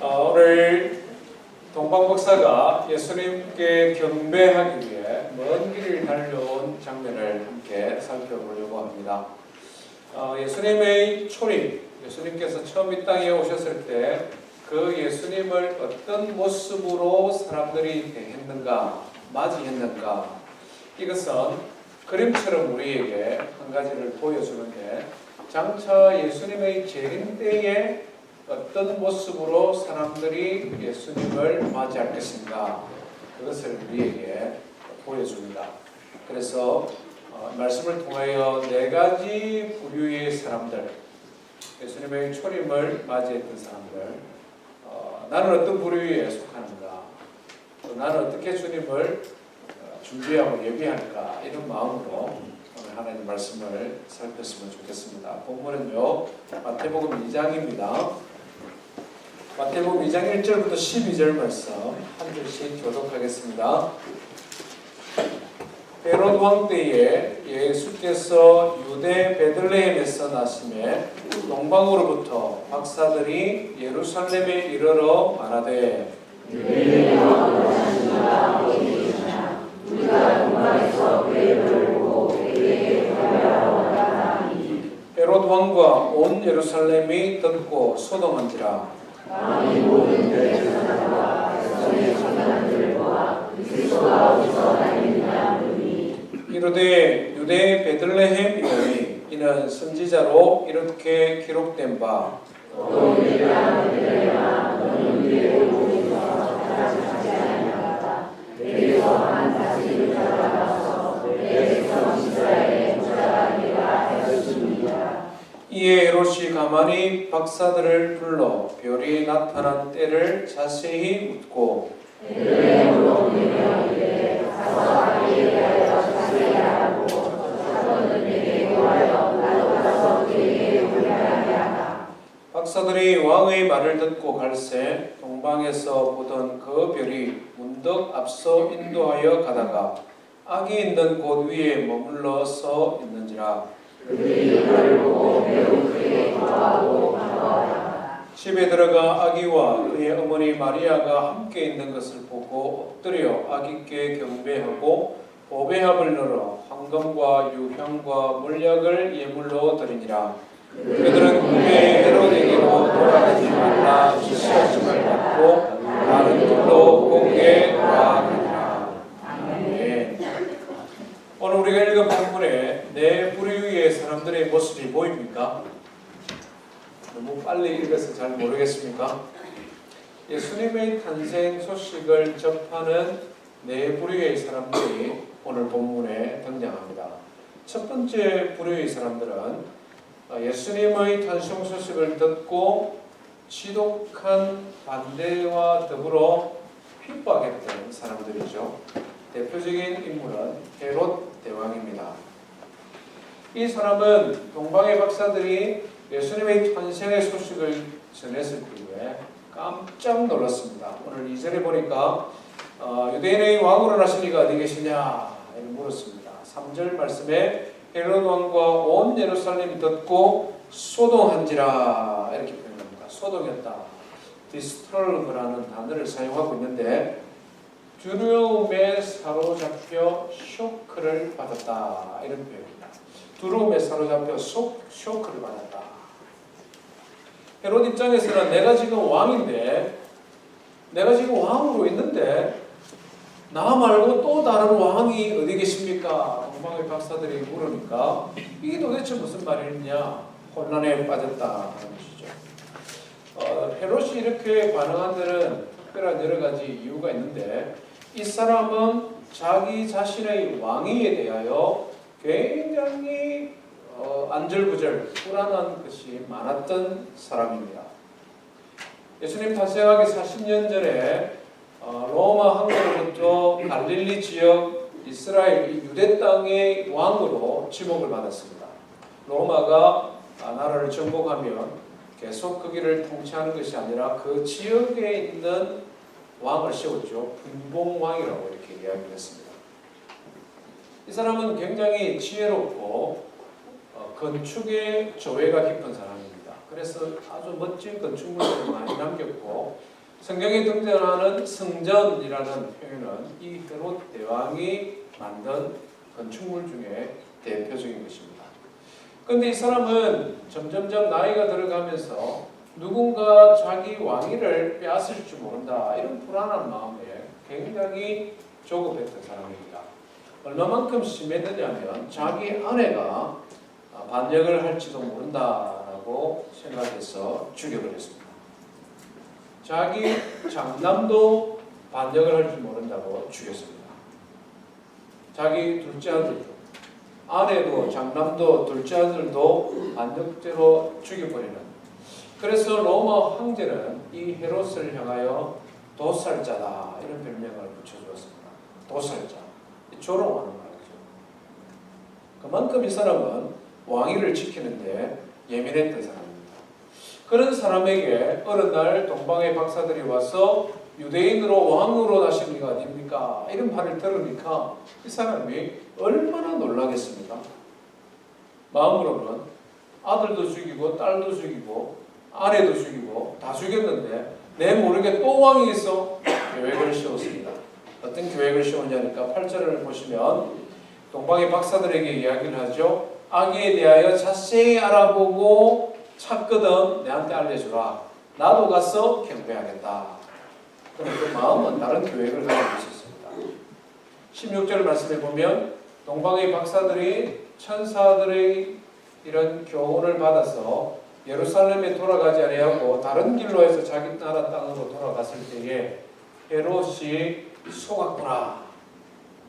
오늘 동방 목사가 예수님께 경배하기 위해 먼 길을 달려온 장면을 함께 살펴보려고 합니다. 예수님의 초림, 예수님께서 처음 이 땅에 오셨을 때 그 예수님을 어떤 모습으로 사람들이 대했는가, 맞이했는가, 이것은 그림처럼 우리에게 한 가지를 보여주는데, 장차 예수님의 재림 때에 어떤 모습으로 사람들이 예수님을 맞이할 것인가, 그것을 우리에게 보여줍니다. 그래서 말씀을 통하여 네 가지 부류의 사람들, 예수님의 초림을 맞이했던 사람들, 나는 어떤 부류에 속하는가, 또 나는 어떻게 주님을 준비하고 예비할까, 이런 마음으로 오늘 하나님 말씀을 살폈으면 좋겠습니다. 본문은요, 마태복음 2장입니다. 마태복음 2장 1절부터 12절 말씀 한 절씩 교독하겠습니다. 헤롯 왕 때에 예수께서 유대 베들레헴에서 나심에 동방으로부터 박사들이 예루살렘에 이르러 말하되, 헤롯 왕과 온 예루살렘이 듣고 소동한지라. 이르되 유대 베들레헴이니 이는 선지자로 이렇게 기록된 바, 이에 헤롯이 가만히 박사들을 불러 별이 나타난 때를 자세히 묻고, 박사들이 왕의 말을 듣고 갈새 동방에서 보던 그 별이 문득 앞서 인도하여 가다가 악이 있는 곳 위에 머물러 서 있는지라. 집에 들어가 아기와 그의 어머니 마리아가 함께 있는 것을 보고 엎드려 아기께 경배하고 보배합을 열어 황금과 유향과 물약을 예물로 드리니라. 그들은 궁에 헤롯에게로 돌아가지 말라 지시하심을 받고 다른 길로 공에 돌아가니라. 아멘. 오늘 우리가 읽은 본문에 네 부류의 사람들의 모습이 보입니까? 너무 빨리 읽어서 잘 모르겠습니까? 예수님의 탄생 소식을 접하는 네 부류의 사람들이 오늘 본문에 등장합니다. 첫 번째 부류의 사람들은 예수님의 탄생 소식을 듣고 지독한 반대와 더불어 핍박했던 사람들이죠. 대표적인 인물은 헤롯 대왕입니다. 이 사람은 동방의 박사들이 예수님의 탄생의 소식을 전했을 때에 깜짝 놀랐습니다. 오늘 2절에 보니까 유대인의 왕으로 나신 이가 어디 계시냐 이렇게 물었습니다. 3절 말씀에 헤롯 왕과 온 예루살렘이 듣고 소동한지라 이렇게 표현합니다. 소동했다. 디스터브라는 단어를 사용하고 있는데, 두려움에 사로잡혀 쇼크를 받았다 이런 표현입니다. 두려움에 사로잡혀 쇼크를 받았다. 헤롯 입장에서는 내가 지금 왕인데, 내가 지금 왕으로 있는데 나 말고 또 다른 왕이 어디 계십니까? 동방의 박사들이 물으니까 이게 도대체 무슨 말이냐, 혼란에 빠졌다는 것이죠. 헤롯이 이렇게 반응한 데는 특별한 여러 가지 이유가 있는데, 이 사람은 자기 자신의 왕위에 대하여 굉장히 안절부절 불안한 것이 많았던 사람입니다. 예수님 탄생하기 40년 전에 로마 황제로부터 갈릴리 지역 이스라엘 유대 땅의 왕으로 지목을 받았습니다. 로마가 나라를 정복하면 계속 거기를 통치하는 것이 아니라 그 지역에 있는 왕을 세웠죠. 분봉왕이라고 이렇게 이야기를 했습니다. 이 사람은 굉장히 지혜롭고 건축에 조예가 깊은 사람입니다. 그래서 아주 멋진 건축물들을 많이 남겼고 성경에 등장하는 성전이라는 표현은 이 헤롯 대왕이 만든 건축물 중에 대표적인 것입니다. 그런데 이 사람은 점점점 나이가 들어가면서 누군가 자기 왕위를 빼앗을 줄 모른다, 이런 불안한 마음에 굉장히 조급했던 사람입니다. 얼마만큼 심했느냐면 자기 아내가 반역을 할지도 모른다라고 생각해서 죽여버렸습니다. 자기 장남도 반역을 할 줄 모른다고 죽였습니다. 자기 둘째 아들도, 아내도 장남도 둘째 아들도 반역죄로 죽여버리는, 그래서 로마 황제는 이 헤롯을 향하여 도살자다, 이런 별명을 붙여주었습니다. 도살자, 조롱하는 말이죠. 그만큼 이 사람은 왕위를 지키는데 예민했던 사람입니다. 그런 사람에게 어느 날 동방의 박사들이 와서 유대인으로 왕으로 나신 이가 어딥니까? 이런 말을 들으니까 이 사람이 얼마나 놀라겠습니까? 마음으로는 아들도 죽이고 딸도 죽이고 아내도 죽이고 다 죽였는데 내 모르게 또 왕이 있어. 계획을 세웠습니다. 어떤 계획을 세웠냐니까 8절을 보시면 동방의 박사들에게 이야기를 하죠. 아기에 대하여 자세히 알아보고 찾거든 내한테 알려주라. 나도 가서 경배하겠다. 그런데 그 마음은 다른 계획을 가지고 있었습니다. 16절 말씀해 보면 동방의 박사들이 천사들의 이런 교훈을 받아서 예루살렘에 돌아가지 아니하고 다른 길로 해서 자기 나라 땅으로 돌아갔을 때에 헤롯이 속았구나.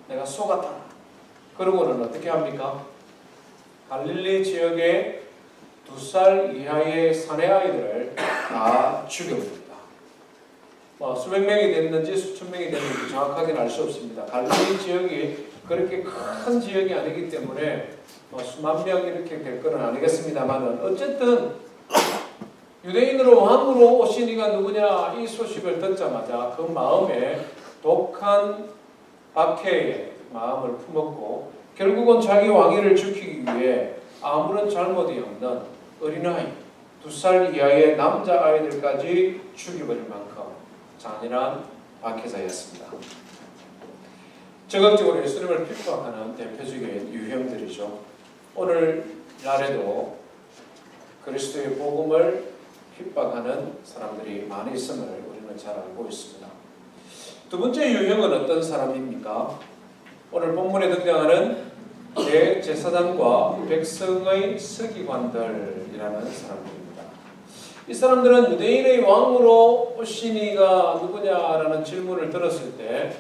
내가 속았다. 그러고는 어떻게 합니까? 갈릴리 지역에 2살 이하의 사내 아이들을 다 죽여버립니다. 수백 명이 됐는지 수천 명이 됐는지 정확하게는 알 수 없습니다. 갈릴리 지역이 그렇게 큰 지역이 아니기 때문에 수만 명 이렇게 될 건 아니겠습니다만은 어쨌든 유대인으로 왕으로 오신 이가 누구냐, 이 소식을 듣자마자 그 마음에 독한 박해의 마음을 품었고 결국은 자기 왕위를 지키기 위해 아무런 잘못이 없는 어린아이 2살 이하의 남자아이들까지 죽여버릴 만큼 잔인한 박해자였습니다. 적극적으로 예수님을 핍박하는 대표적인 유형들이죠. 오늘날에도 그리스도의 복음을 핍박하는 사람들이 많이 있음을 우리는 잘 알고 있습니다. 두 번째 유형은 어떤 사람입니까? 오늘 본문에 등장하는 대제사장과 백성의 서기관들이라는 사람들입니다. 이 사람들은 유대인의 왕으로 오신 이가 누구냐라는 질문을 들었을 때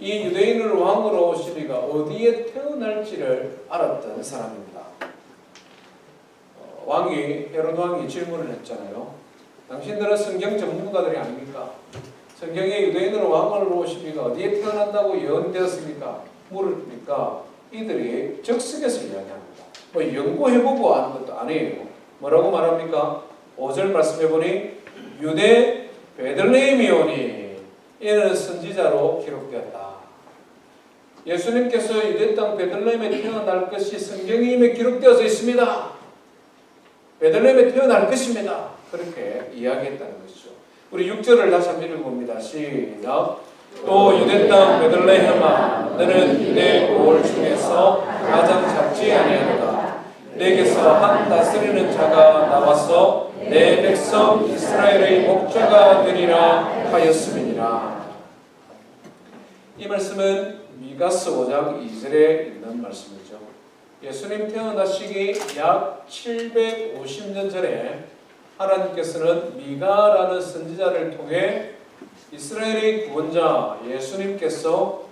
이 유대인을 왕으로 오신 이가 어디에 태어날지를 알았던 사람입니다. 헤롯 왕이 질문을 했잖아요. 당신들은 성경 전문가들이 아닙니까? 성경에 유대인으로 왕으로 오신 이가 어디에 태어난다고 예언되었습니까? 물으니까 이들이 적석에서 이야기합니다. 연구해보고 하는 것도 아니에요. 뭐라고 말합니까? 5절 말씀해보니 유대 베들레헴이 오니 이는 선지자로 기록되었다. 예수님께서 유대 땅 베들레헴에 태어날 것이 성경에 이미 기록되어져 있습니다. 베들레헴에 태어날 것입니다. 그렇게 이야기했다는 것이죠. 우리 6절을 다시 한번 읽어봅니다. 시작. 또 유대 땅 베들레헴아 너는 유대 고을 중에서 가장 작지 아니하도다. 내게서 한 다스리는 자가 나와서 내 백성 이스라엘의 목자가 되리라 하였음이니라. 이 말씀은 미가서 5장 2절에 있는 말씀이죠. 예수님 태어나시기 약 750년 전에 하나님께서는 미가라는 선지자를 통해 이스라엘의 구원자 예수님께서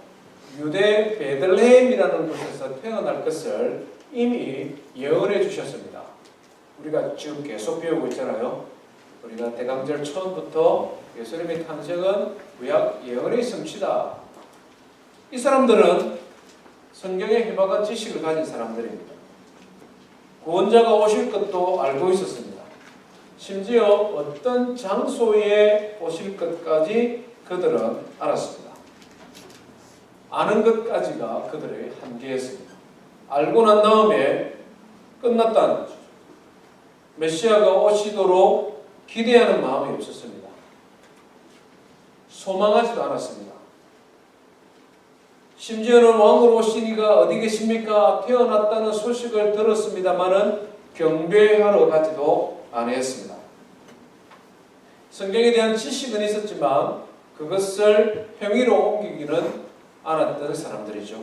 유대 베들레헴이라는 곳에서 태어날 것을 이미 예언해 주셨습니다. 우리가 지금 계속 배우고 있잖아요. 우리가 대강절 처음부터 예수님의 탄생은 구약 예언의 성취다. 이 사람들은 성경에 희박한 지식을 가진 사람들입니다. 구원자가 오실 것도 알고 있었습니다. 심지어 어떤 장소에 오실 것까지 그들은 알았습니다. 아는 것까지가 그들의 한계였습니다. 알고 난 다음에 끝났다는 거죠. 메시아가 오시도록 기대하는 마음이 없었습니다. 소망하지도 않았습니다. 심지어는 왕으로 오신 이가 어디 계십니까? 태어났다는 소식을 들었습니다마는 경배하러 가지도 아니했습니다. 성경에 대한 지식은 있었지만 그것을 행위로 옮기기는 않았던 사람들이죠.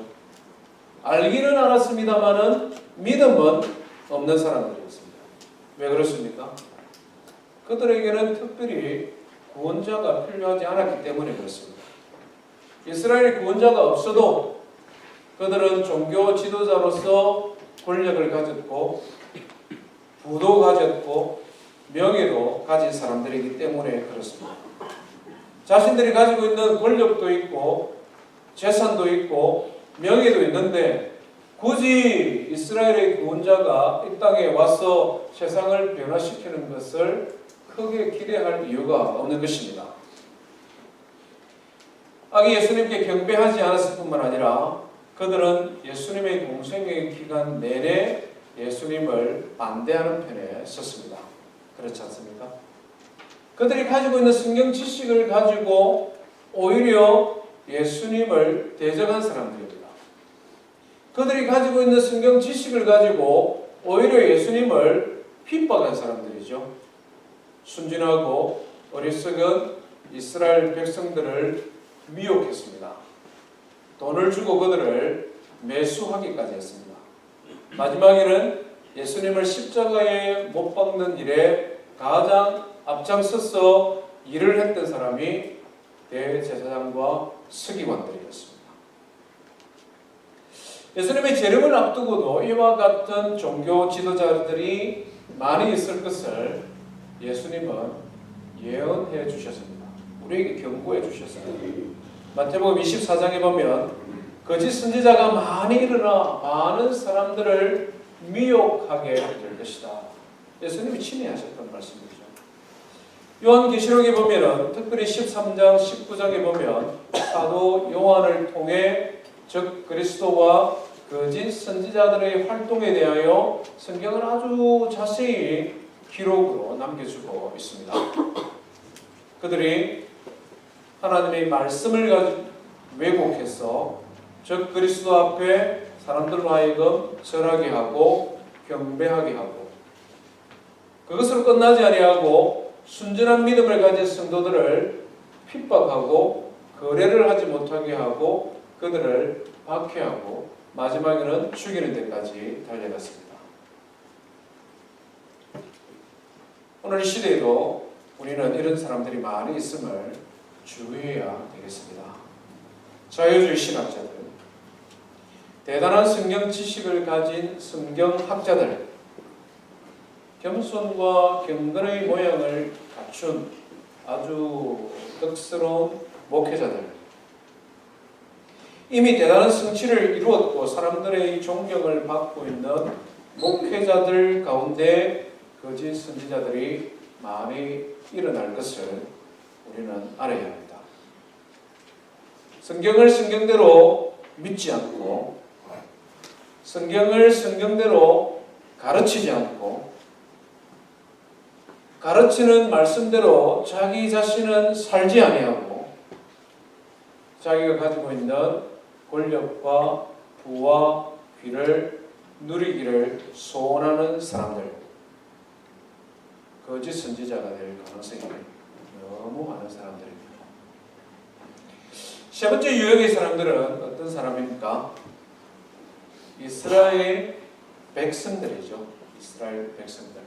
알기는 알았습니다마는 믿음은 없는 사람들이었습니다. 왜 그렇습니까? 그들에게는 특별히 구원자가 필요하지 않았기 때문에 그렇습니다. 이스라엘의 구원자가 없어도 그들은 종교 지도자로서 권력을 가졌고 부도 가졌고 명예도 가진 사람들이기 때문에 그렇습니다. 자신들이 가지고 있는 권력도 있고 재산도 있고 명예도 있는데 굳이 이스라엘의 구원자가 이 땅에 와서 세상을 변화시키는 것을 크게 기대할 이유가 없는 것입니다. 아기 예수님께 경배하지 않았을 뿐만 아니라 그들은 예수님의 공생의 기간 내내 예수님을 반대하는 편에 섰습니다. 그렇지 않습니까? 그들이 가지고 있는 성경 지식을 가지고 오히려 예수님을 대적한 사람들입니다. 그들이 가지고 있는 성경 지식을 가지고 오히려 예수님을 핍박한 사람들이죠. 순진하고 어리석은 이스라엘 백성들을 미혹했습니다. 돈을 주고 그들을 매수하기까지 했습니다. 마지막에는 예수님을 십자가에 못 박는 일에 가장 앞장서서 일을 했던 사람이 대제사장과 서기관들이었습니다. 예수님의 재림을 앞두고도 이와 같은 종교 지도자들이 많이 있을 것을 예수님은 예언해 주셨습니다. 우리에게 경고해 주셨습니다. 마태복음 24장에 보면 거짓 선지자가 많이 일어나 많은 사람들을 미혹하게 될 것이다. 예수님이 친히 하셨던 말씀이죠. 요한계시록에 보면 특별히 13장, 19장에 보면 사도 요한을 통해 즉 그리스도와 거짓 선지자들의 활동에 대하여 성경을 아주 자세히 기록으로 남겨주고 있습니다. 그들이 하나님의 말씀을 가지고 왜곡해서 즉 그리스도 앞에 사람들로 하여금 절하게 하고 경배하게 하고 그것으로 끝나지 아니하고 순전한 믿음을 가진 성도들을 핍박하고 거래를 하지 못하게 하고 그들을 박해하고 마지막에는 죽이는 데까지 달려갔습니다. 오늘 이 시대에도 우리는 이런 사람들이 많이 있음을 주의해야 되겠습니다. 자유주의 신학자들, 대단한 성경 지식을 가진 성경학자들, 겸손과 경건의 모양을 갖춘 아주 덕스러운 목회자들, 이미 대단한 성취를 이루었고 사람들의 존경을 받고 있는 목회자들 가운데 거짓 선지자들이 많이 일어날 것을 우리는 알아야 합니다. 성경을 성경대로 믿지 않고 성경을 성경대로 가르치지 않고 가르치는 말씀대로 자기 자신은 살지 아니하고 자기가 가지고 있는 권력과 부와 귀를 누리기를 소원하는 사람들, 거짓 선지자가 될 가능성이 너무 많은 사람들입니다. 세 번째 유형의 사람들은 어떤 사람입니까? 이스라엘 백성들이죠. 이스라엘 백성들.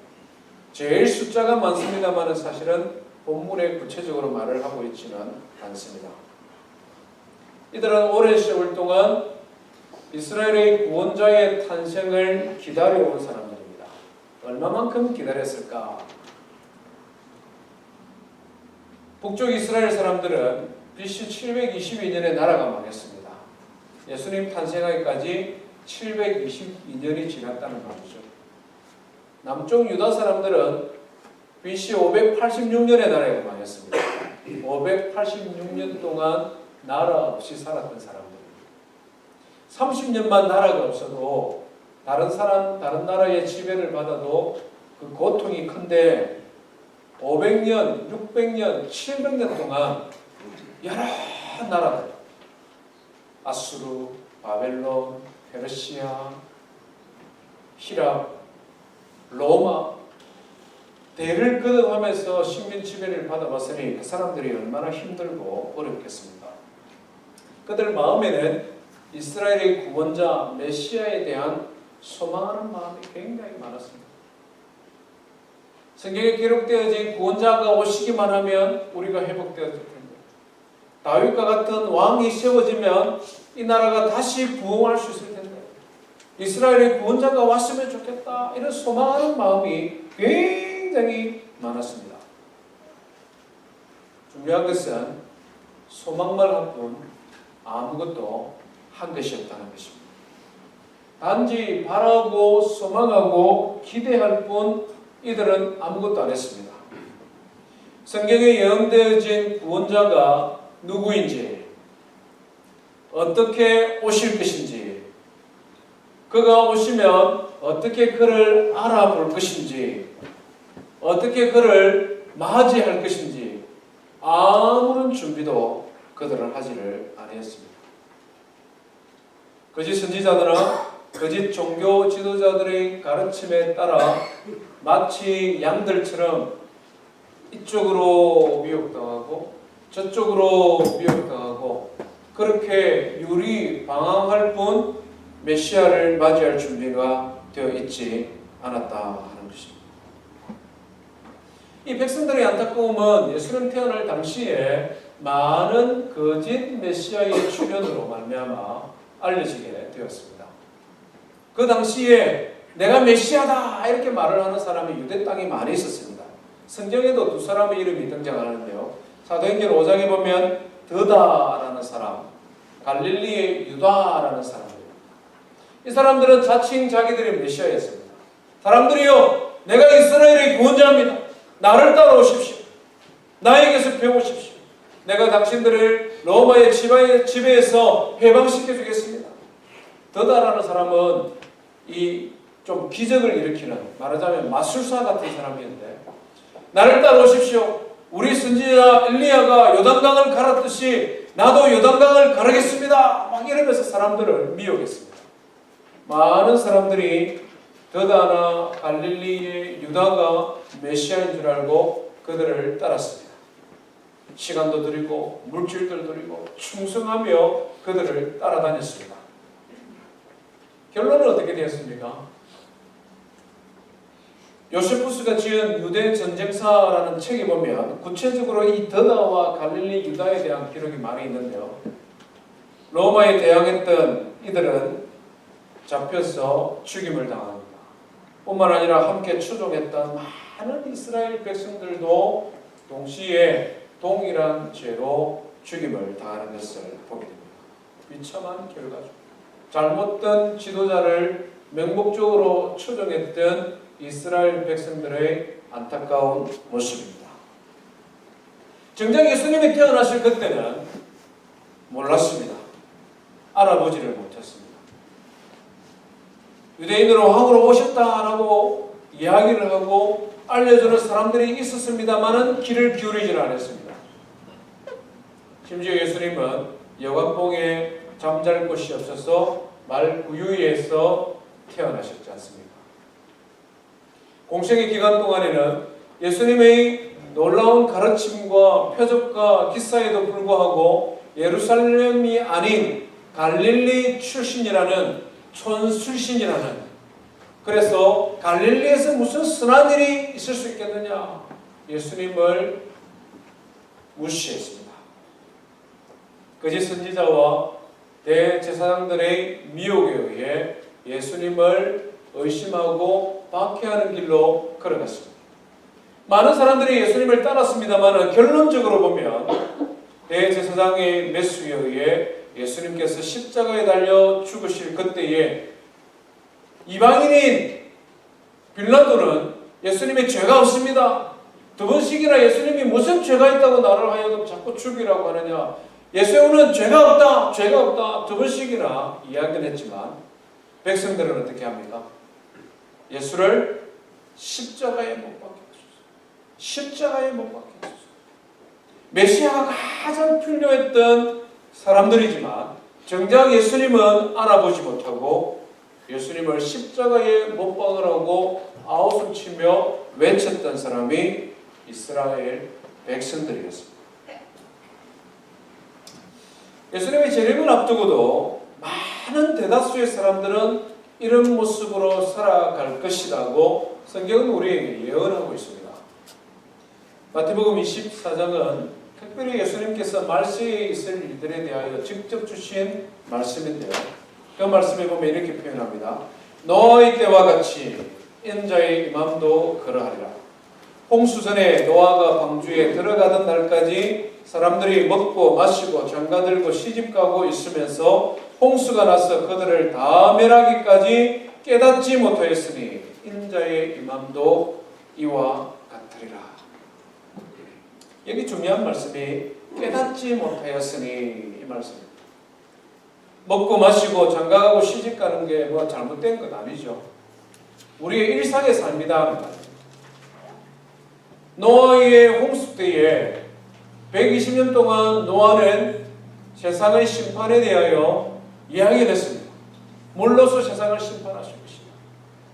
제일 숫자가 많습니다만 사실은 본문에 구체적으로 말을 하고 있지는 않습니다. 이들은 오랜 세월 동안 이스라엘의 구원자의 탄생을 기다려온 사람들입니다. 얼마만큼 기다렸을까? 북쪽 이스라엘 사람들은 BC 722년에 나라가 망했습니다. 예수님 탄생하기까지 722년이 지났다는 말이죠. 남쪽 유다 사람들은 BC 586년에 나라가 망했습니다. 586년 동안 나라 없이 살았던 사람들. 30년만 나라가 없어도 다른 나라의 지배를 받아도 그 고통이 큰데 500년, 600년, 700년 동안 여러 나라들, 아수르, 바벨론, 페르시아, 히랍, 로마, 대를 거듭하면서 식민 지배를 받아봤으니 그 사람들이 얼마나 힘들고 어렵겠습니까? 그들 마음에는 이스라엘의 구원자 메시아에 대한 소망하는 마음이 굉장히 많았습니다. 성경에 기록되어진 구원자가 오시기만 하면 우리가 회복되어질 텐데, 다윗과 같은 왕이 세워지면 이 나라가 다시 부흥할 수 있을 텐데, 이스라엘의 구원자가 왔으면 좋겠다, 이런 소망하는 마음이 굉장히 많았습니다. 중요한 것은 소망만 할 뿐 아무것도 한 것이 없다는 것입니다. 단지 바라고 소망하고 기대할 뿐 이들은 아무것도 안 했습니다. 성경에 예언되어진 구원자가 누구인지, 어떻게 오실 것인지, 그가 오시면 어떻게 그를 알아볼 것인지, 어떻게 그를 맞이할 것인지 아무런 준비도 그들은 하지를 아니했습니다. 거짓 선지자들은 거짓 종교 지도자들의 가르침에 따라 마치 양들처럼 이쪽으로 미혹당하고 저쪽으로 미혹당하고 그렇게 유리방황할 뿐 메시아를 맞이할 준비가 되어 있지 않았다 하는 것입니다. 이 백성들의 안타까움은 예수님 태어날 당시에 많은 거짓 메시아의 출현으로 말미암아 알려지게 되었습니다. 그 당시에 내가 메시아다 이렇게 말을 하는 사람이 유대 땅에 많이 있었습니다. 성경에도 두 사람의 이름이 등장하는데요. 사도행전 5장에 보면 드다라는 사람, 갈릴리의 유다라는 사람이에요. 이 사람들은 자칭 자기들의 메시아였습니다. 사람들이요, 내가 이스라엘의 구원자입니다. 나를 따라오십시오. 나에게서 배우십시오. 내가 당신들을 로마의 지배에서 해방시켜 주겠습니다. 드다라는 사람은 이 좀 기적을 일으키는, 말하자면 마술사 같은 사람이었는데, 나를 따라오십시오. 우리 선지자 엘리야가 요단강을 갈았듯이 나도 요단강을 가르겠습니다. 막 이러면서 사람들을 미혹했습니다. 많은 사람들이 드다나 갈릴리의 유다가 메시아인 줄 알고 그들을 따랐습니다. 시간도 들이고 물질도 들이고 충성하며 그들을 따라다녔습니다. 결론은 어떻게 되었습니까? 요세푸스가 지은 유대 전쟁사라는 책에 보면 구체적으로 이 드다와 갈릴리 유다에 대한 기록이 많이 있는데요. 로마에 대항했던 이들은 잡혀서 죽임을 당합니다. 뿐만 아니라 함께 추종했던 많은 이스라엘 백성들도 동시에 동일한 죄로 죽임을 당하는 것을 보게 됩니다. 비참한 결과죠. 잘못된 지도자를 맹목적으로 추종했던 이스라엘 백성들의 안타까운 모습입니다. 정작 예수님이 태어나실 그때는 몰랐습니다. 알아보지를 못했습니다. 유대인으로 왕으로 오셨다라고 이야기를 하고 알려주는 사람들이 있었습니다만은 귀를 기울이지는 않았습니다. 심지어 예수님은 여관봉에 잠잘 곳이 없어서 말구유에서 태어나셨지 않습니까? 공생의 기간 동안에는 예수님의 놀라운 가르침과 표적과 기사에도 불구하고 예루살렘이 아닌 갈릴리 출신이라는 촌출신이라는, 그래서 갈릴리에서 무슨 선한 일이 있을 수 있겠느냐, 예수님을 무시했습니다. 거짓 선지자와 대제사장들의 미혹에 의해 예수님을 의심하고 박해하는 길로 걸어갔습니다. 많은 사람들이 예수님을 따랐습니다만 결론적으로 보면 대제사장의 매수에 의해 예수님께서 십자가에 달려 죽으실 그때에 이방인인 빌라도는 예수님의 죄가 없습니다. 두 번씩이나 예수님이 무슨 죄가 있다고 나를 하여금 자꾸 죽이라고 하느냐, 예수님은 죄가 없다, 죄가 없다 두 번씩이나 이야기를 했지만 백성들은 어떻게 합니까? 예수를 십자가에 못 박혀 주소서. 십자가에 못 박혀 주소서. 메시아가 가장 필요했던 사람들이지만 정작 예수님은 알아보지 못하고 예수님을 십자가에 못 박으라고 아웃을 치며 외쳤던 사람이 이스라엘 백성들이었습니다. 예수님의 재림을 앞두고도 많은 대다수의 사람들은 이런 모습으로 살아갈 것이라고 성경은 우리에게 예언하고 있습니다. 마태복음 24장은 특별히 예수님께서 말세에 있을 일들에 대하여 직접 주신 말씀인데요. 그 말씀에 보면 이렇게 표현합니다. 노아의 때와 같이 인자의 임함도 그러하리라. 홍수전에 노아가 방주에 들어가던 날까지 사람들이 먹고 마시고 장가들고 시집가고 있으면서 홍수가 나서 그들을 다 멸하기까지 깨닫지 못하였으니 인자의 임함도 이와 같으리라. 여기 중요한 말씀이 깨닫지 못하였으니 이 말씀입니다. 먹고 마시고 장가가고 시집가는 게 뭐 잘못된 건 아니죠. 우리의 일상의 삶이다. 노아의 홍수 때에 120년 동안 노아는 세상의 심판에 대하여 이야기를 했습니다. 물로서 세상을 심판하실 것이다.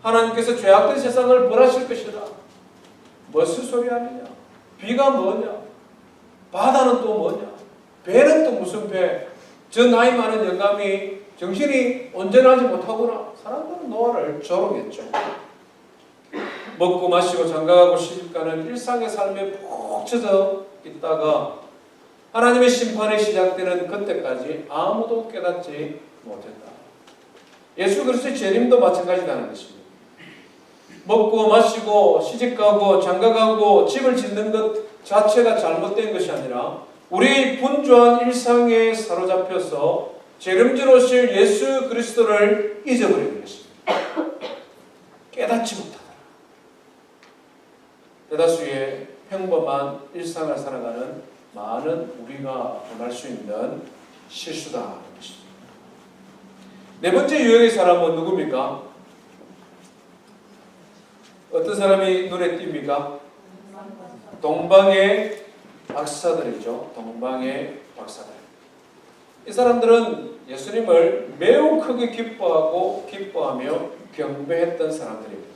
하나님께서 죄악된 세상을 벌하실 것이다. 무슨 소리 하느냐? 비가 뭐냐? 바다는 또 뭐냐? 배는 또 무슨 배? 저 나이 많은 영감이 정신이 온전하지 못하구나. 사람들은 노아를 조롱했죠. 먹고 마시고 장가가고 시집가는 일상의 삶에 푹 젖어 있다가 하나님의 심판이 시작되는 그때까지 아무도 깨닫지 못했다. 예수 그리스도의 재림도 마찬가지라는 것입니다. 먹고 마시고 시집가고 장가가고 집을 짓는 것 자체가 잘못된 것이 아니라 우리의 분주한 일상에 사로잡혀서 재림주로 오실 예수 그리스도를 잊어버리는 것입니다. 깨닫지 못하다. 대다수의 평범한 일상을 살아가는 많은 우리가 범할 수 있는 실수다. 네 번째 유형의 사람은 누굽니까? 어떤 사람이 눈에 띕니까? 동방의 박사들이죠. 동방의 박사들. 이 사람들은 예수님을 매우 크게 기뻐하며 경배했던 사람들입니다.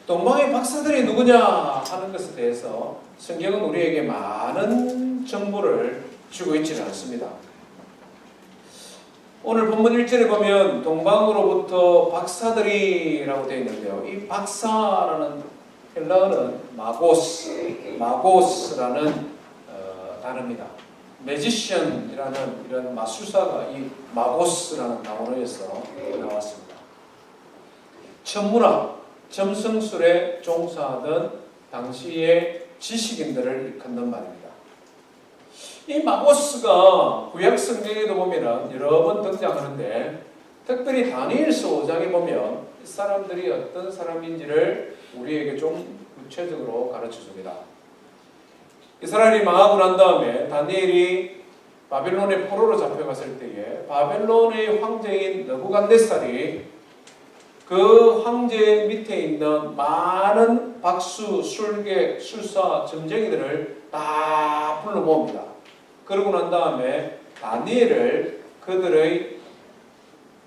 동방의 박사들이 누구냐 하는 것에 대해서 성경은 우리에게 많은 정보를 주고 있지는 않습니다. 오늘 본문 1절에 보면 동방으로부터 박사들이라고 되어 있는데요. 이 박사라는 헬라어는 마고스라는 단어입니다. 매지션이라는 이런 마술사가 이 마고스라는 단어에서 나왔습니다. 천문학, 점성술에 종사하던 당시의 지식인들을 일컫는 말입니다. 이 마고스가 구약 성경에도 보면 여러 번 등장하는데 특별히 다니엘서 5장에 보면 이 사람들이 어떤 사람인지를 우리에게 좀 구체적으로 가르쳐 줍니다. 이스라엘이 망하고 난 다음에 다니엘이 바벨론의 포로로 잡혀갔을 때에 바벨론의 황제인 느부갓네살이 그 황제 밑에 있는 많은 박수, 술객, 술사, 점쟁이들을 다 불러 모읍니다. 그러고 난 다음에 다니엘을 그들의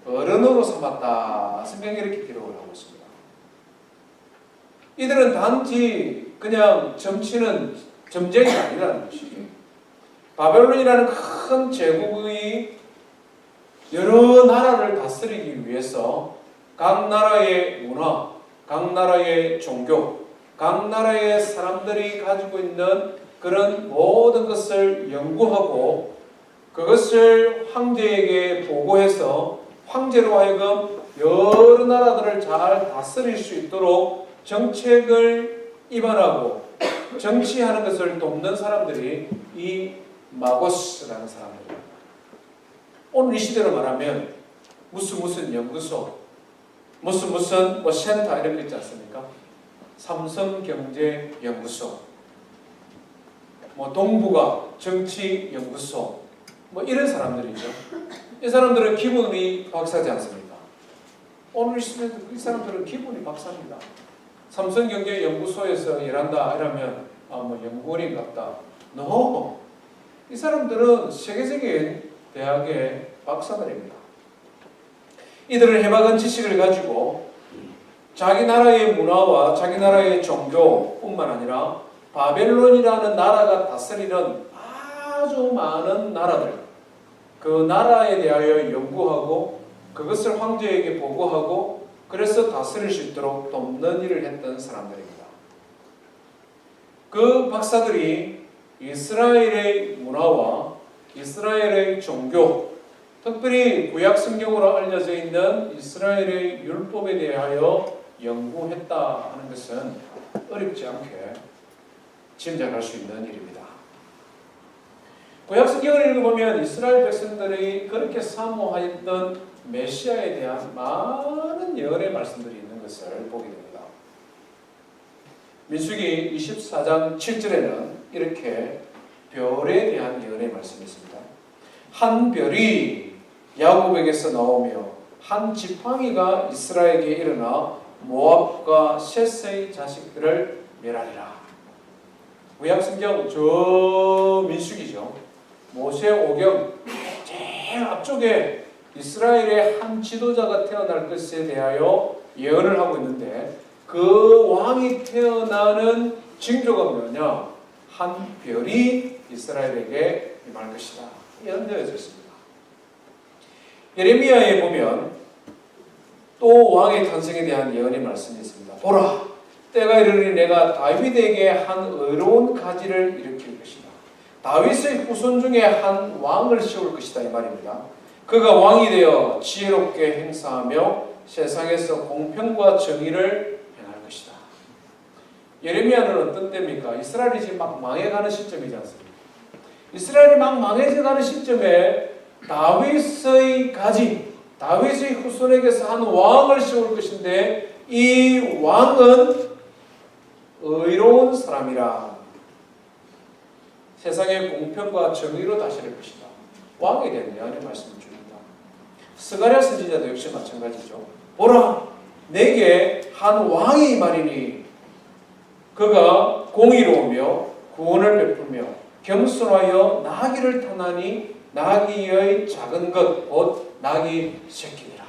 어른으로 삼았다. 성경이 이렇게 기록을 하고 있습니다. 이들은 단지 그냥 점치는 점쟁이가 아니라는 것이죠. 바벨론이라는 큰 제국의 여러 나라를 다스리기 위해서 각 나라의 문화, 각 나라의 종교, 각 나라의 사람들이 가지고 있는 그런 모든 것을 연구하고 그것을 황제에게 보고해서 황제로 하여금 여러 나라들을 잘 다스릴 수 있도록 정책을 입안하고 정치하는 것을 돕는 사람들이 이 마고스라는 사람들입니다. 오늘 이 시대로 말하면 무슨 연구소, 무슨 센터 이런 거 있지 않습니까? 삼성경제연구소, 동부가 정치연구소, 이런 사람들이죠. 이 사람들은 기본이 박사지 않습니까? 오늘 이 시대도 이 사람들은 기본이 박사입니다. 삼성경제연구소에서 일한다 이러면 연구원인 같다. No. 이 사람들은 세계적인 대학의 박사들입니다. 이들은 해박한 지식을 가지고 자기 나라의 문화와 자기 나라의 종교뿐만 아니라 바벨론이라는 나라가 다스리는 아주 많은 나라들, 그 나라에 대하여 연구하고 그것을 황제에게 보고하고 그래서 다스릴 수 있도록 돕는 일을 했던 사람들입니다. 그 박사들이 이스라엘의 문화와 이스라엘의 종교, 특별히 구약 성경으로 알려져 있는 이스라엘의 율법에 대하여 연구했다 하는 것은 어렵지 않게 짐작할 수 있는 일입니다. 구약 성경을 읽어보면 이스라엘 백성들이 그렇게 사모하였던 메시아에 대한 많은 예언의 말씀들이 있는 것을 보게 됩니다. 민수기 24장 7절에는 이렇게 별에 대한 예언의 말씀이 있습니다. 한 별이 야곱에게서 나오며 한 지팡이가 이스라엘에게 일어나 모압과 셋의 자식들을 멸하리라. 구약 성경 저 민수기죠. 모세 오경 제일 앞쪽에 이스라엘의 한 지도자가 태어날 것에 대하여 예언을 하고 있는데 그 왕이 태어나는 징조가 뭐냐? 한 별이 이스라엘에게 임할 것이다. 예언되어져 있습니다. 예레미야에 보면 또 왕의 탄생에 대한 예언의 말씀이 있습니다. 보라, 때가 이르니 내가 다윗에게 한 의로운 가지를 일으킬 것이다. 다윗의 후손 중에 한 왕을 세울 것이다 이 말입니다. 그가 왕이 되어 지혜롭게 행사하며 세상에서 공평과 정의를 행할 것이다. 예레미야는 어떤 때입니까? 이스라엘이 지금 막 망해가는 시점이지 않습니까? 이스라엘이 막 망해져가는 시점에 다윗의 가지, 다윗의 후손에게서 한 왕을 세울 것인데 이 왕은 의로운 사람이라 세상의 공평과 정의로 다스릴 것이다. 왕에 대한 예언의 말씀을 줍니다. 스가랴 선지자도 역시 마찬가지죠. 보라, 내게 한 왕이 말이니 그가 공의로우며 구원을 베풀며 겸손하여 나귀를 타나니 나귀의 작은 것 곧 나귀 새끼니라.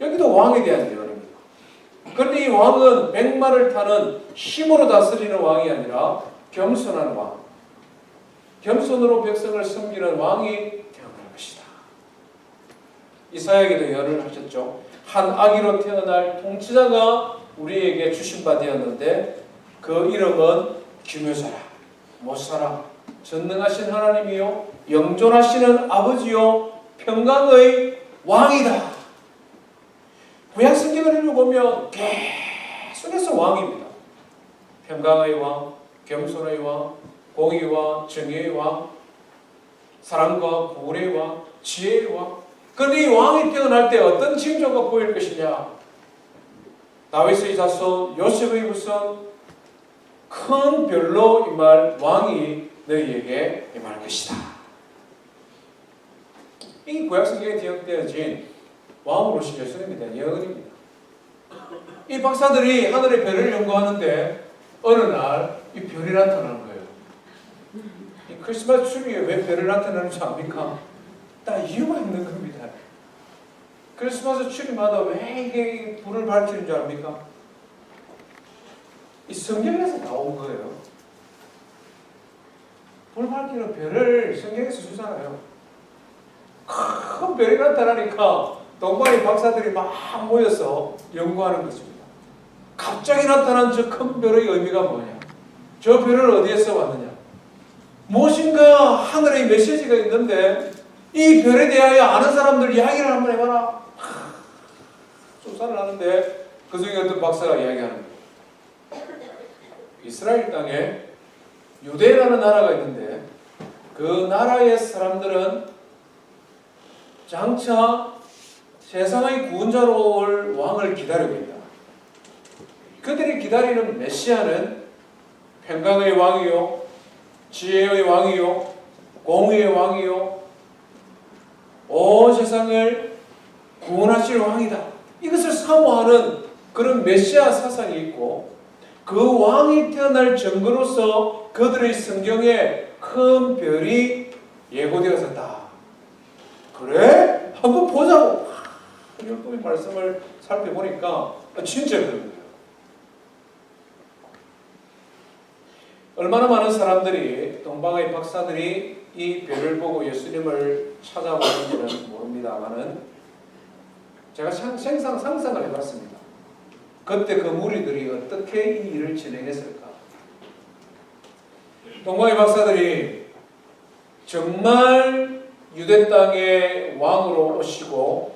여기도 왕에 대한 예언입니다. 그런데 이 왕은 백마를 타는 힘으로 다스리는 왕이 아니라 겸손한 왕, 겸손으로 백성을 섬기는 왕이 태어날 것이다. 이사야에게도 예언을 하셨죠. 한 아기로 태어날 통치자가 우리에게 주신 바 되었는데 그 이름은 기묘사라, 못사라, 전능하신 하나님이요 영존하시는 아버지요 평강의 왕이다. 구약 성경을 읽어보면 계속해서 왕입니다. 평강의 왕, 겸손의 왕, 공의와 정의의 왕, 사랑과 구원의 왕, 지혜의 왕. 그런데 이 왕이 태어날 때 어떤 징조가 보일 것이냐? 다윗의 자손, 요셉의 후손, 큰 별로 임할 왕이 너희에게 임할 것이다. 이 구약 성경에 기록되어진 왕으로 오신 예수님에 대한 예언입니다. 이 박사들이 하늘의 별을 연구하는데 어느 날 이 별이 나타나는 거예요. 이 크리스마스 트리에 왜 별을 나타나는지 압니까? 다 이유가 있는 겁니다. 크리스마스 트리마다 왜 이게 불을 밝히는 줄 압니까? 이 성경에서 나온 거예요. 불 밝히는 별을 성경에서 주잖아요. 큰 별이 나타나니까 동방의 박사들이 막 모여서 연구하는 것입니다. 갑자기 나타난 저 큰 별의 의미가 뭐냐? 저 별을 어디에서 왔느냐? 무엇인가 하늘의 메시지가 있는데 이 별에 대하여 아는 사람들 이야기를 한번 해봐라. 조사를 하는데 그 중에 어떤 박사가 이야기하는 거예요. 이스라엘 땅에 유대라는 나라가 있는데 그 나라의 사람들은 장차 세상의 구원자로 올 왕을 기다리고 있다. 그들이 기다리는 메시아는 평강의 왕이요, 지혜의 왕이요, 공의의 왕이요, 온 세상을 구원하실 왕이다. 이것을 사모하는 그런 메시아 사상이 있고 그 왕이 태어날 증거로서 그들의 성경에 큰 별이 예고되어졌다. 그래? 한번 보자고. 율법의 말씀을 살펴보니까 진짜 그런 거예요. 얼마나 많은 사람들이, 동방의 박사들이 이 별을 보고 예수님을 찾아보는지는 모릅니다만은 제가 상상을 해봤습니다. 그때 그 무리들이 어떻게 이 일을 진행했을까? 동방의 박사들이 정말 유대 땅의 왕으로 오시고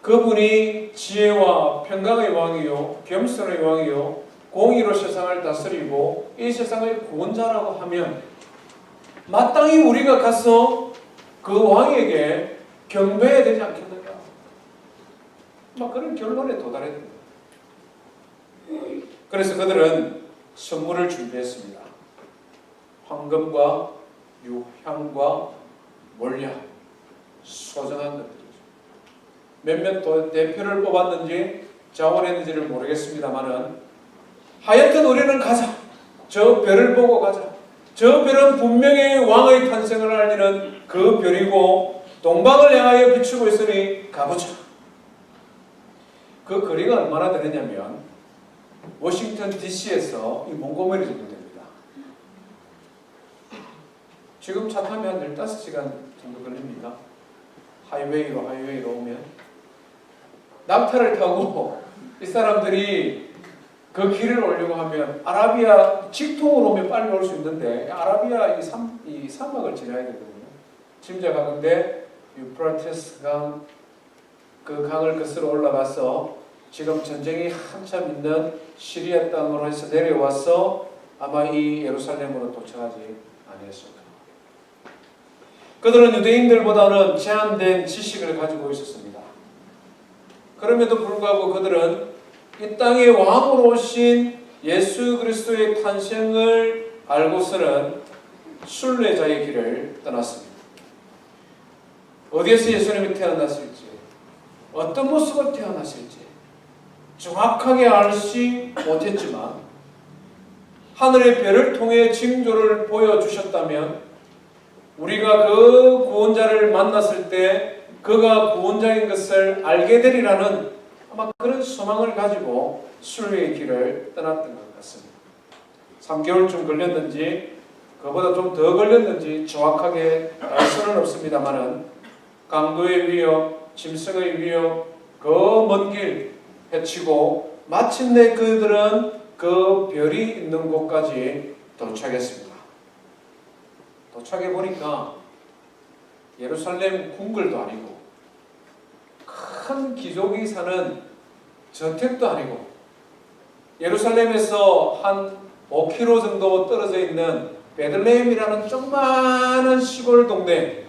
그분이 지혜와 평강의 왕이요 겸손의 왕이요 공의로 세상을 다스리고 이 세상의 구원자라고 하면 마땅히 우리가 가서 그 왕에게 경배해야 되지 않겠느냐? 막 그런 결론에 도달했던 거예요. 그래서 그들은 선물을 준비했습니다. 황금과 유향과 몰약, 소중한 것들이죠. 몇몇 대표를 뽑았는지 자원했는지를 모르겠습니다만은 하여튼 우리는 가자. 저 별을 보고 가자. 저 별은 분명히 왕의 탄생을 알리는 그 별이고 동방을 향하여 비추고 있으니 가보자. 그 거리가 얼마나 되느냐면 워싱턴 DC에서 이 몽고메리 정도 됩니다. 지금 차 타면 한 15시간 정도 걸립니다. 하이웨이로 오면 낙타를 타고 이 사람들이 그 길을 오려고 하면 아라비아 직통으로 오면 빨리 올 수 있는데 아라비아 이 사막을 지나야 되거든요. 짐작하건대 유프라테스 강, 그 강을 거슬러 올라가서 지금 전쟁이 한참 있는 시리아 땅으로 해서 내려와서 아마 이 예루살렘으로 도착하지 아니했을까. 그들은 유대인들보다는 제한된 지식을 가지고 있었습니다. 그럼에도 불구하고 그들은 이 땅의 왕으로 오신 예수 그리스도의 탄생을 알고서는 순례자의 길을 떠났습니다. 어디에서 예수님이 태어났을지, 어떤 모습으로 태어났을지 정확하게 알지 못했지만 하늘의 별을 통해 징조를 보여주셨다면 우리가 그 구원자를 만났을 때 그가 구원자인 것을 알게 되리라는 아마 그런 소망을 가지고 순례의 길을 떠났던 것 같습니다. 3개월쯤 걸렸는지 그보다 좀 더 걸렸는지 정확하게 알 수는 없습니다만은 강도의 위협, 짐승의 위협, 그 먼 길 헤치고 마침내 그들은 그 별이 있는 곳까지 도착했습니다. 도착해 보니까 예루살렘 궁궐도 아니고 큰 귀족이 사는 저택도 아니고 예루살렘에서 한 5km 정도 떨어져 있는 베들레헴이라는 조그마한 시골 동네에서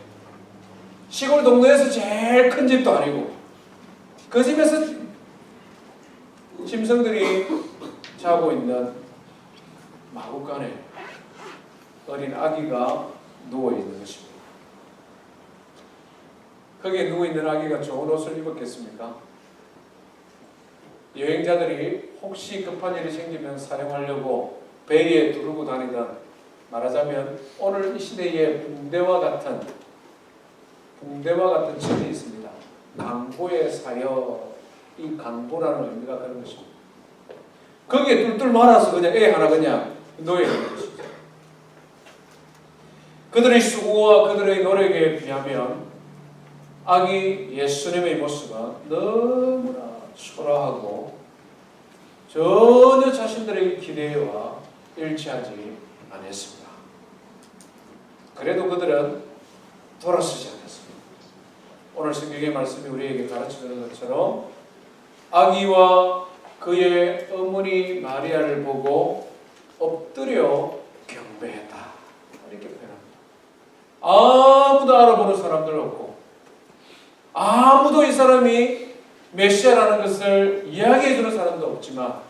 제일 큰 집도 아니고 그 집에서 짐승들이 자고 있는 마구간에 어린 아기가 누워있는 것입니다. 거기에 누워있는 아기가 좋은 옷을 입었겠습니까? 여행자들이 혹시 급한 일이 생기면 사용하려고 배에 두르고 다니던, 말하자면 오늘 이 시대에 붕대와 같은 책이 있습니다. 강보의 사역, 이 강보라는 의미가 그런 것입니다. 거기에 뚫뚫 말아서 그냥 애 하나 그냥 놓여있는 것이죠. 그들의 수고와 그들의 노력에 비하면 아기 예수님의 모습은 너무나 초라하고 전혀 자신들의 기대와 일치하지 않았습니다. 그래도 그들은 돌아서지 않았습니다. 오늘 성경의 말씀이 우리에게 가르치는 것처럼 아기와 그의 어머니 마리아를 보고 엎드려 경배했다. 이렇게 표현합니다. 아무도 알아보는 사람들 없고 아무도 이 사람이 메시아라는 것을 이야기해주는 사람도 없지만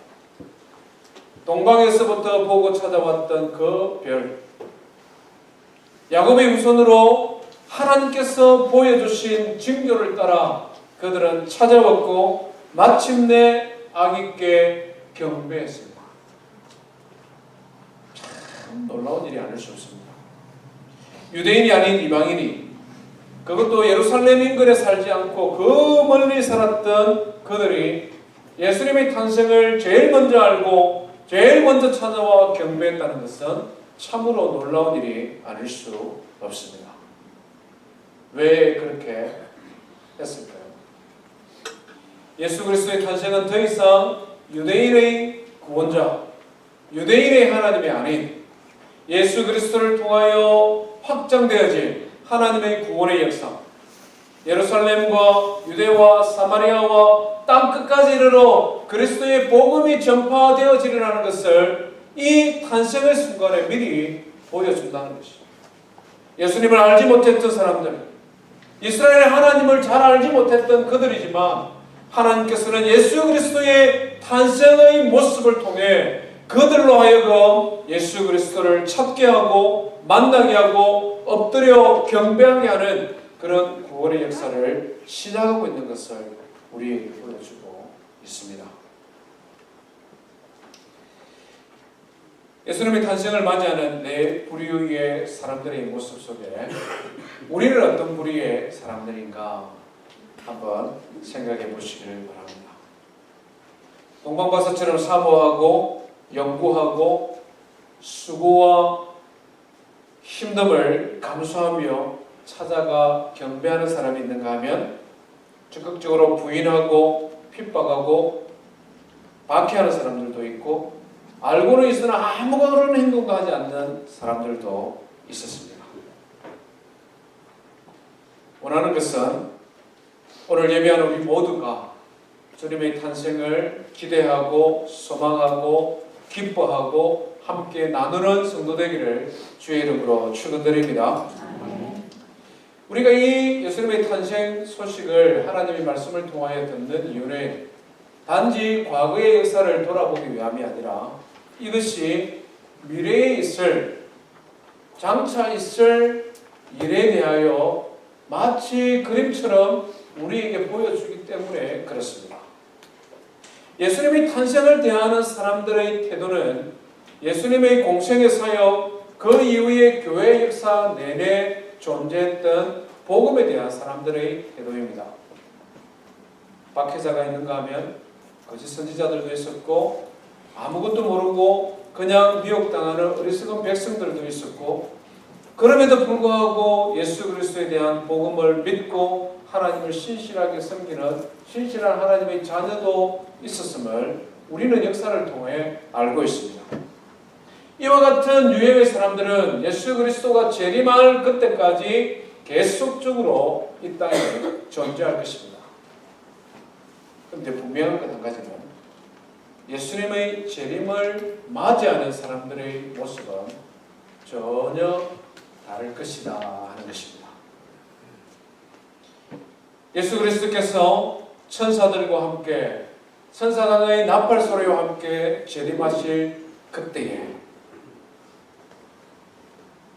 동방에서부터 보고 찾아왔던 그 별, 야곱의 후손으로 하나님께서 보여주신 징조를 따라 그들은 찾아왔고 마침내 아기께 경배했습니다. 참 놀라운 일이 아닐 수 없습니다. 유대인이 아닌 이방인이, 그것도 예루살렘 인근에 살지 않고 그 멀리 살았던 그들이 예수님의 탄생을 제일 먼저 알고 제일 먼저 찾아와 경배했다는 것은 참으로 놀라운 일이 아닐 수 없습니다. 왜 그렇게 했을까요? 예수 그리스도의 탄생은 더 이상 유대인의 구원자, 유대인의 하나님이 아닌 예수 그리스도를 통하여 확장되어진 하나님의 구원의 역사, 예루살렘과 유대와 사마리아와 땅끝까지 이르러 그리스도의 복음이 전파되어지리라는 것을 이 탄생의 순간에 미리 보여준다는 것입니다. 예수님을 알지 못했던 사람들, 이스라엘의 하나님을 잘 알지 못했던 그들이지만 하나님께서는 예수 그리스도의 탄생의 모습을 통해 그들로 하여금 예수 그리스도를 찾게 하고 만나게 하고 엎드려 경배하게 하는 그런 구원의 역사를 시작하고 있는 것을 우리에게 보여주고 있습니다. 예수님의 탄생을 맞이하는 내 부류의 사람들의 모습 속에 우리는 어떤 부류의 사람들인가 한번 생각해 보시길 바랍니다. 동방박사처럼 사모하고 연구하고 수고와 힘듦을 감수하며 찾아가 경배하는 사람이 있는가 하면 적극적으로 부인하고 핍박하고 박해하는 사람들도 있고 알고는 있으나 아무런 행동도 하지 않는 사람들도 있었습니다. 원하는 것은 오늘 예배하는 우리 모두가 주님의 탄생을 기대하고 소망하고 기뻐하고 함께 나누는 성도 되기를 주의 이름으로 축원드립니다. 우리가 이 예수님의 탄생 소식을 하나님의 말씀을 통하여 듣는 이유는 단지 과거의 역사를 돌아보기 위함이 아니라 이것이 미래에 있을, 장차 있을 일에 대하여 마치 그림처럼 우리에게 보여주기 때문에 그렇습니다. 예수님의 탄생을 대하는 사람들의 태도는 예수님의 공생의 사역, 그 이후의 교회 역사 내내 존재했던 복음에 대한 사람들의 태도입니다. 박해자가 있는가 하면 거짓 선지자들도 있었고 아무것도 모르고 그냥 미혹당하는 어리석은 백성들도 있었고 그럼에도 불구하고 예수 그리스도에 대한 복음을 믿고 하나님을 신실하게 섬기는 신실한 하나님의 자녀도 있었음을 우리는 역사를 통해 알고 있습니다. 이와 같은 유형의 사람들은 예수 그리스도가 재림할 그때까지 계속적으로 이 땅에 존재할 것입니다. 그런데 분명한 것 한 가지는 예수님의 재림을 맞이하는 사람들의 모습은 전혀 다를 것이다 하는 것입니다. 예수 그리스도께서 천사들과 함께 천사단의 나팔 소리와 함께 재림하실 그때에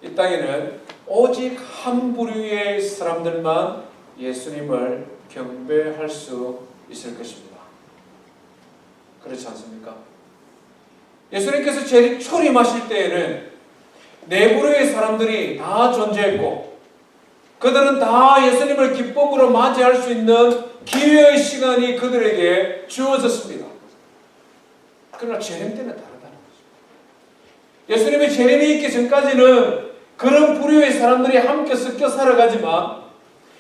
이 땅에는 오직 한 부류의 사람들만 예수님을 경배할 수 있을 것입니다. 그렇지 않습니까? 예수님께서 초림하실 때에는 네 부류의 사람들이 다 존재했고 그들은 다 예수님을 기쁨으로 맞이할 수 있는 기회의 시간이 그들에게 주어졌습니다. 그러나 재림 때는 다르다는 것입니다. 예수님의 재림이 있기 전까지는 그런 부류의 사람들이 함께 섞여 살아가지만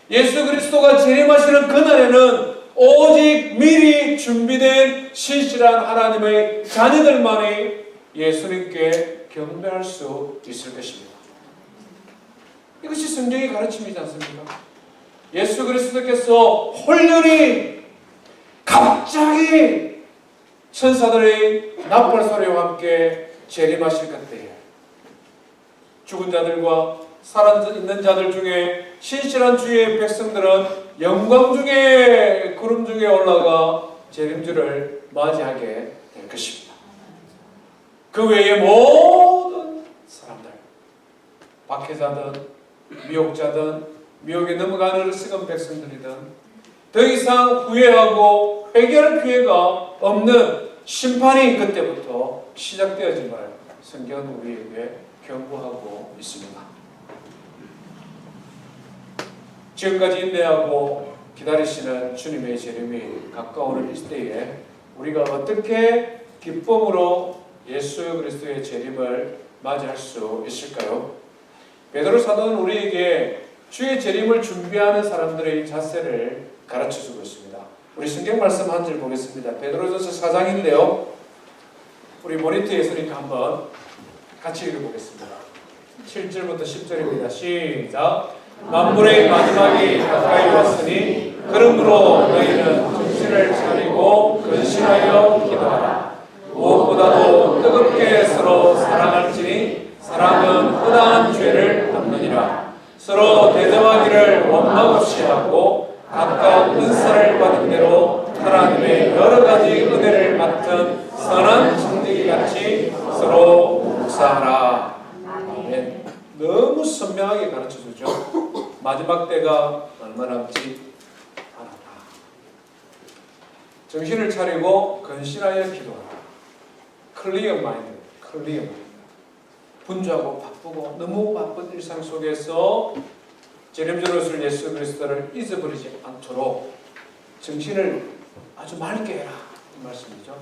예수 그리스도가 재림하시는 그날에는 오직 미리 준비된 신실한 하나님의 자녀들만이 예수님께 경배할 수 있을 것입니다. 이것이 성경의 가르침이지 않습니까? 예수 그리스도께서 홀연히 갑자기 천사들의 나팔 소리와 함께 재림하실 그때에 죽은 자들과 살아있는 자들 중에 신실한 주의 백성들은 영광 중에 구름 중에 올라가 재림주를 맞이하게 될 것입니다. 그 외에 모든 사람들, 박해자든 미혹자든 미혹에 넘어가는 어리석은 백성들이든 더 이상 후회하고 회개할 기회가 없는 심판이 그때부터 시작되어짐을 성경은 우리에게 경고하고 있습니다. 지금까지 인내하고 기다리시는 주님의 재림이 가까우는 이 시대에 우리가 어떻게 기쁨으로 예수 그리스도의 재림을 맞이할 수 있을까요? 베드로 사도는 우리에게 주의 재림을 준비하는 사람들의 자세를 가르쳐주고 있습니다. 우리 성경 말씀 한 절 보겠습니다. 베드로전서 4장인데요. 우리 모니터에 있으니까 한번 같이 읽어보겠습니다. 7절부터 10절입니다. 시작. 만물의 마지막이 가까이 왔으니 그러므로 너희는 정신을 차리고 근신하여 기도하라. 무엇보다도 뜨겁게 서로 사랑할지니 사랑은 허다한 죄를 덮느니라. 서로 대접하기를 원망 없이 하고 각각 은사를 받은 대로 하나님의 여러 가지 은혜를 맡은 선한 청지기같이 서로 묵사하라. 아멘. 너무 선명하게 가르쳐주죠. 마지막 때가 얼마 남지 않았다. 정신을 차리고 근신하여 기도하라. 클리어 마인드, 클리어 마인드. 분주하고 바쁘고 너무 바쁜 일상 속에서 재림절 오실 예수 그리스도를 잊어버리지 않도록 정신을 아주 맑게 해라. 이 말씀이죠.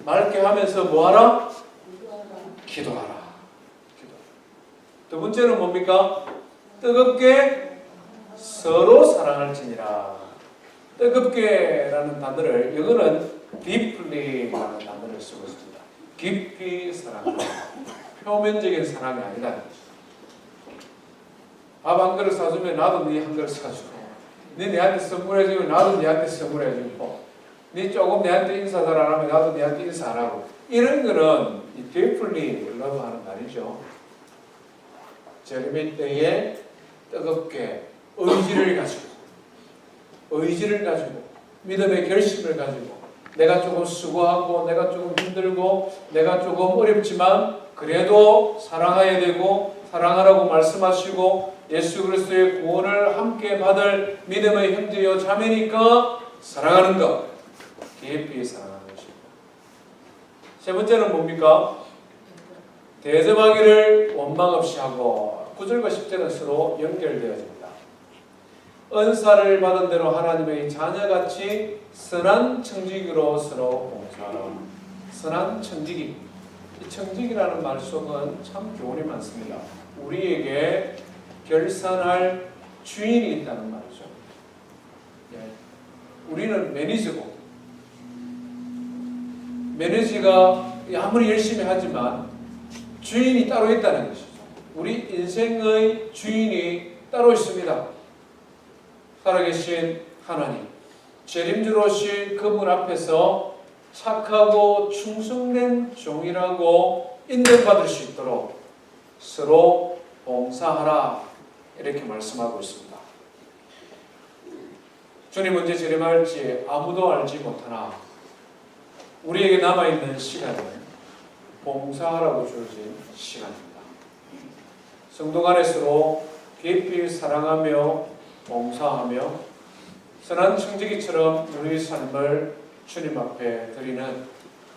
맑게 하면서 뭐하라? 기도하라. 두 번째는 뭡니까? 뜨겁게 서로 사랑할지니라. 뜨겁게라는 단어를 영어는 deeply라는 단어를 쓰고 있습니다. 깊이 사랑하라. 표면적인 사랑이 아니다. 밥 한 그릇 사주면 나도 네 한 그릇 사주고, 네 내한테 선물해주면 나도 네한테 선물해주고, 네 조금 내한테 인사 잘 안 하면 나도 네한테 인사 안 하고, 이런 거는 이 deeply love하는 말이죠. 재림의 때에 뜨겁게 의지를 가지고 믿음의 결심을 가지고 내가 조금 수고하고 내가 조금 힘들고 내가 조금 어렵지만 그래도 사랑해야 되고 사랑하라고 말씀하시고 예수 그리스도의 구원을 함께 받을 믿음의 형제여 자매니까 사랑하는 것, 깊이 사랑하는 것입니다. 세 번째는 뭡니까? 대접하기를 원망 없이 하고 9절과 10절은 서로 연결되어집니다. 은사를 받은 대로 하나님의 자녀같이 선한 청지기로 서로 봉사하라. 선한 청지기. 이 청지기라는 말 속은 참 교훈이 많습니다. 우리에게 결산할 주인이 있다는 말이죠. 우리는 매니저고 매니저가 아무리 열심히 하지만 주인이 따로 있다는 것이죠. 우리 인생의 주인이 따로 있습니다. 살아계신 하나님, 재림줄 오실 그분 앞에서 착하고 충성된 종이라고 인정받을 수 있도록 서로 봉사하라 이렇게 말씀하고 있습니다. 주님 언제 재림할지 아무도 알지 못하나 우리에게 남아있는 시간은 봉사하라고 주어진 시간입니다. 성도 간에 서로 깊이 사랑하며 봉사하며 선한 청지기처럼 우리 삶을 주님 앞에 드리는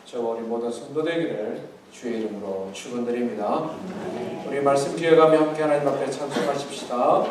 저 우리 모든 성도 되기를 주의 이름으로 축원드립니다. 우리 말씀 기억하며 함께 하나님 앞에 찬송하십시다.